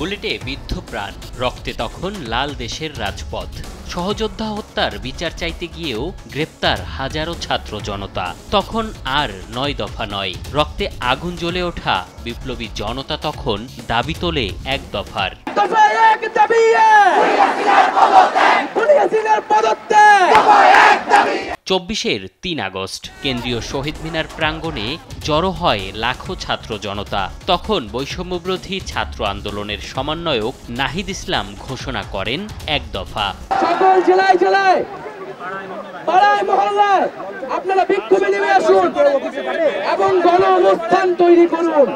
বুলেটে বিদ্ধ প্রাণ, রক্তে তখন লাল দেশের রাজপথ। সহযোদ্ধা হত্যার বিচার চাইতে গিয়েও গ্রেপ্তার হাজারো ছাত্র জনতা। তখন আর ৯ দফা নয়, রক্তে আগুন জ্বলে ওঠা বিপ্লবী জনতা তখন দাবি তোলে ১ দফার। ২৪-এর ৩ আগস্ট কেন্দ্রীয় শহীদ মিনার প্রাঙ্গণে জড়ো হয় লাখো ছাত্র জনতা। তখন বৈষম্যবিরোধী ছাত্র আন্দোলনের সমন্বয়ক নাহিদ ইসলাম ঘোষণা করেন ১ দফা। সকল জেলায় জেলায় পাড়ায় মহল্লায় আপনারা বিক্ষোভে নেমে আসুন এবং গণ অবস্থান তৈরি করুন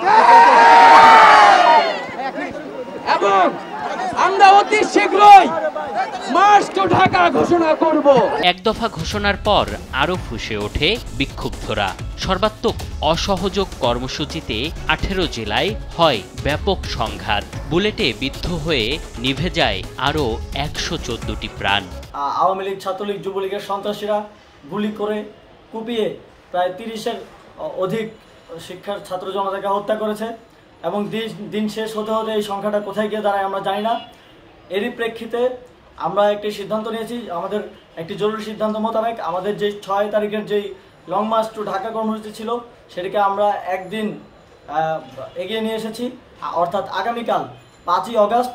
এবং আমরা অতি শীঘ্রই মার্চ টু ঢাকা ঘোষণা করব। ১ দফা ঘোষণার পর আরো ফুঁসে ওঠে বিক্ষুব্ধরা। সর্বাত্মক অসহযোগ কর্মসূচিতে ১৮ জেলায় হয় ব্যাপক সংঘাত। বুলেটে বিদ্ধ হয়ে নিভে যায় আরো ১১৪টি প্রাণ। আওয়ামী লীগ, ছাত্রলীগ, যুবলীগের সন্ত্রাসীরা গুলি করে কুপিয়ে প্রায় ৩০-এর অধিক শিক্ষার ছাত্র জনতাকে হত্যা করেছে এবং দিন শেষ হতে হতে এই সংখ্যাটা কোথায় গিয়ে দাঁড়ায় আমরা জানি না। এরই প্রেক্ষিতে আমরা একটি সিদ্ধান্ত নিয়েছি, আমাদের একটি জরুরি সিদ্ধান্ত মোতাবেক আমাদের যে ৬ তারিখের যেই লং মার্চ টু ঢাকা কর্মসূচি ছিল সেটিকে আমরা একদিন এগিয়ে নিয়ে এসেছি, অর্থাৎ আগামীকাল ৫ই অগস্ট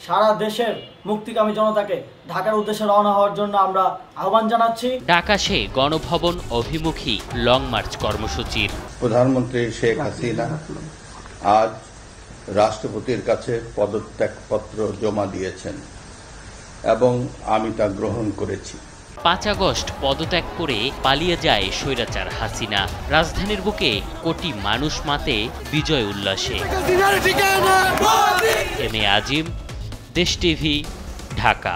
সারা দেশের মুক্তিকামী জনতাকে ঢাকার উদ্দেশ্যে রওনা হওয়ার জন্য আমরা আহ্বান জানাচ্ছি। ডাক আসে গণভবন অভিমুখী লং মার্চ কর্মসূচির। প্রধানমন্ত্রী শেখ হাসিনা আজ রাষ্ট্রপতির কাছে পদত্যাগপত্র জমা দিয়েছেন এবং আমি তা গ্রহণ করেছি। ৫ আগস্ট পদত্যাগ করে পালিয়ে যায় স্বৈরাচার হাসিনা। রাজধানীর বুকে কোটি মানুষ মাতে বিজয় উল্লাসে। এম এ আজিম, দেশ টিভি, ঢাকা।